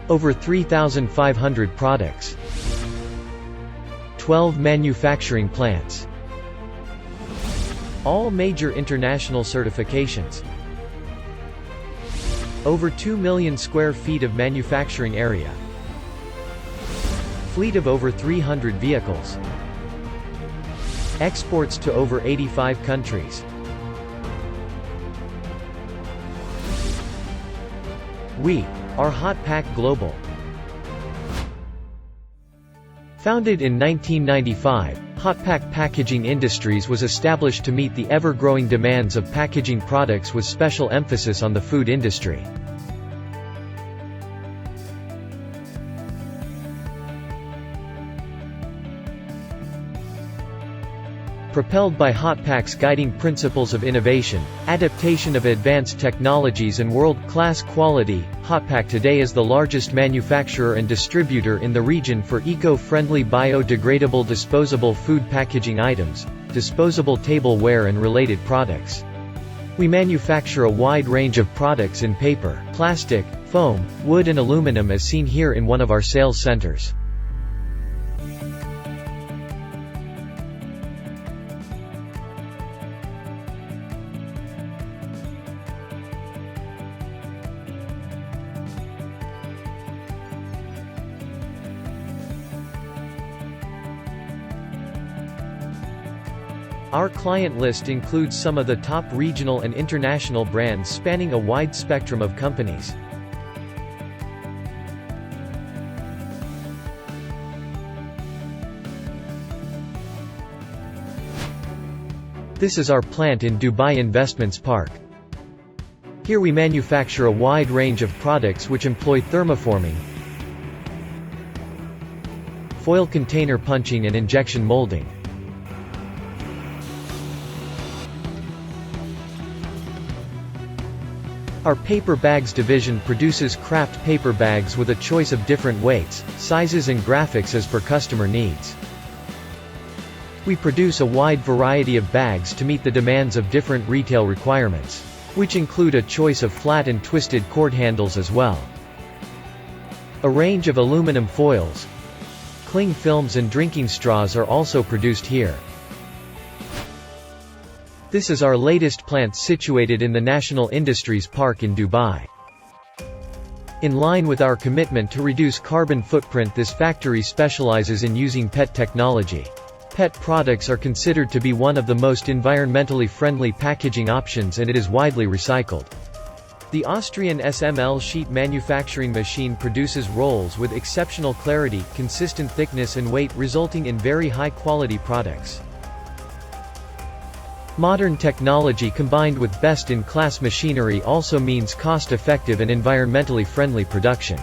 Over 3,500 products. 12 manufacturing plants. All major international certifications. Over 2 million square feet of manufacturing area. Fleet of over 300 vehicles. Exports to over 85 countries. We are Hotpack Global. Founded in 1995, Hotpack Packaging Industries was established to meet the ever-growing demands of packaging products with special emphasis on the food industry. Propelled by Hotpack's guiding principles of innovation, adaptation of advanced technologies and world-class quality, Hotpack today is the largest manufacturer and distributor in the region for eco-friendly biodegradable disposable food packaging items, disposable tableware and related products. We manufacture a wide range of products in paper, plastic, foam, wood and aluminum as seen here in one of our sales centers. Our client list includes some of the top regional and international brands spanning a wide spectrum of companies. This is our plant in Dubai Investments Park. Here we manufacture a wide range of products which employ thermoforming, foil container punching and injection molding. Our paper bags division produces craft paper bags with a choice of different weights, sizes and graphics as per customer needs. We produce a wide variety of bags to meet the demands of different retail requirements, which include a choice of flat and twisted cord handles as well. A range of aluminum foils, cling films and drinking straws are also produced here. This is our latest plant situated in the National Industries Park in Dubai. In line with our commitment to reduce carbon footprint, this factory specializes in using PET technology. PET products are considered to be one of the most environmentally friendly packaging options and it is widely recycled. The Austrian SML sheet manufacturing machine produces rolls with exceptional clarity, consistent thickness and weight resulting in very high quality products. Modern technology combined with best-in-class machinery also means cost-effective and environmentally friendly production.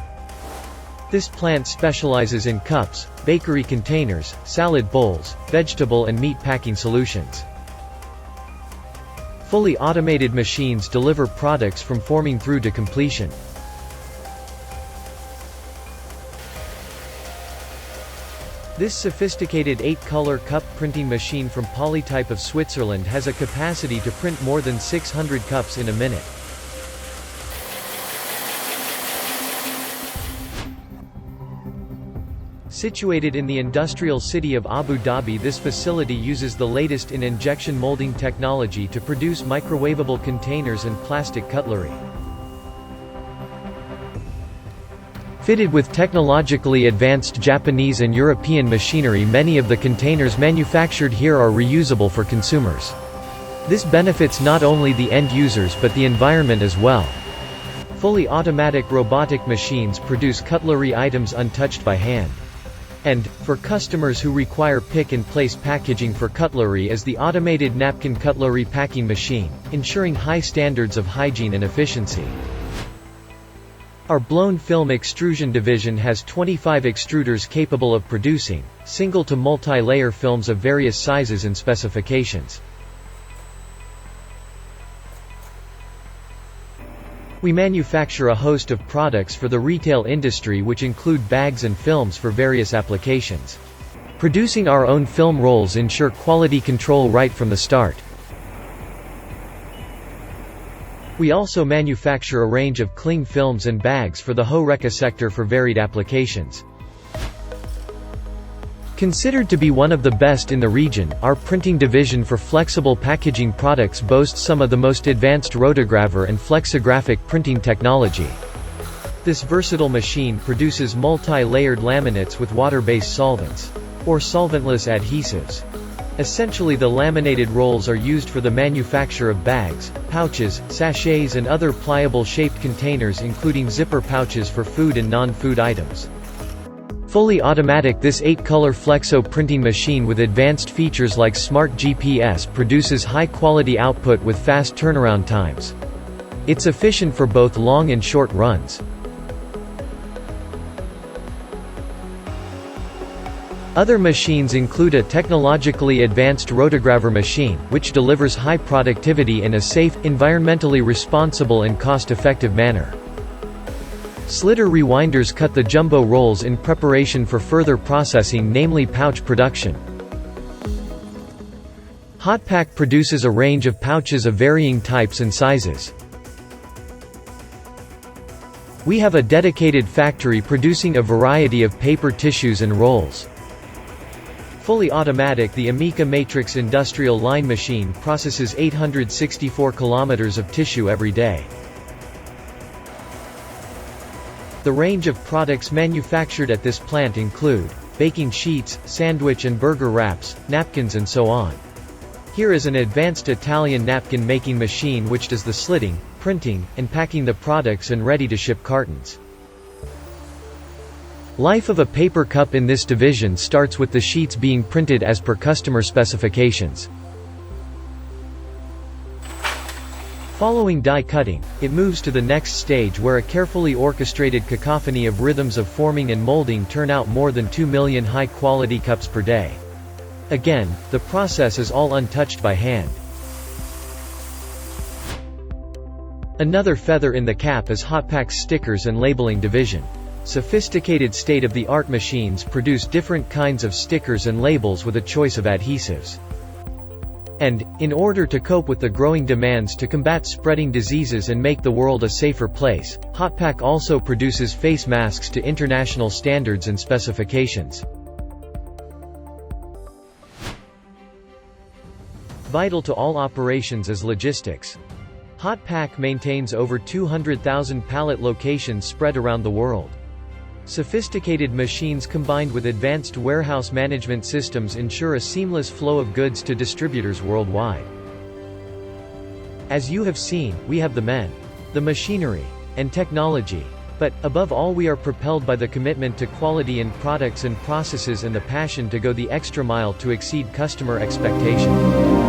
This plant specializes in cups, bakery containers, salad bowls, vegetable and meat packing solutions. Fully automated machines deliver products from forming through to completion. This sophisticated 8-color cup printing machine from Polytype of Switzerland has a capacity to print more than 600 cups in a minute. Situated in the industrial city of Abu Dhabi, this facility uses the latest in injection molding technology to produce microwavable containers and plastic cutlery. Fitted with technologically advanced Japanese and European machinery, many of the containers manufactured here are reusable for consumers. This benefits not only the end users but the environment as well. Fully automatic robotic machines produce cutlery items untouched by hand. And, for customers who require pick-and-place packaging for cutlery, is the automated napkin cutlery packing machine, ensuring high standards of hygiene and efficiency. Our blown film extrusion division has 25 extruders capable of producing single to multi-layer films of various sizes and specifications. We manufacture a host of products for the retail industry which include bags and films for various applications. Producing our own film rolls ensure quality control right from the start. We also manufacture a range of cling films and bags for the HoReCa sector for varied applications. Considered to be one of the best in the region, our printing division for flexible packaging products boasts some of the most advanced rotograver and flexographic printing technology. This versatile machine produces multi-layered laminates with water-based solvents, or solventless adhesives. Essentially, the laminated rolls are used for the manufacture of bags, pouches, sachets and other pliable shaped containers, including zipper pouches for food and non-food items. Fully automatic, this 8-color flexo printing machine with advanced features like smart GPS produces high-quality output with fast turnaround times. It's efficient for both long and short runs. Other machines include a technologically advanced rotograver machine, which delivers high productivity in a safe, environmentally responsible and cost-effective manner. Slitter rewinders cut the jumbo rolls in preparation for further processing, namely pouch production. Hotpack produces a range of pouches of varying types and sizes. We have a dedicated factory producing a variety of paper tissues and rolls. Fully automatic, the Amica Matrix industrial line machine processes 864 kilometers of tissue every day. The range of products manufactured at this plant include baking sheets, sandwich and burger wraps, napkins and so on. Here is an advanced Italian napkin making machine which does the slitting, printing, and packing the products and ready-to-ship cartons. Life of a paper cup in this division starts with the sheets being printed as per customer specifications. Following die cutting, it moves to the next stage where a carefully orchestrated cacophony of rhythms of forming and molding turn out more than 2 million high-quality cups per day. Again, the process is all untouched by hand. Another feather in the cap is Hotpack's stickers and labeling division. Sophisticated state-of-the-art machines produce different kinds of stickers and labels with a choice of adhesives. And, in order to cope with the growing demands to combat spreading diseases and make the world a safer place, Hotpack also produces face masks to international standards and specifications. Vital to all operations is logistics. Hotpack maintains over 200,000 pallet locations spread around the world. Sophisticated machines combined with advanced warehouse management systems ensure a seamless flow of goods to distributors worldwide. As you have seen, we have the men, the machinery, and technology. But, above all, we are propelled by the commitment to quality in products and processes and the passion to go the extra mile to exceed customer expectation.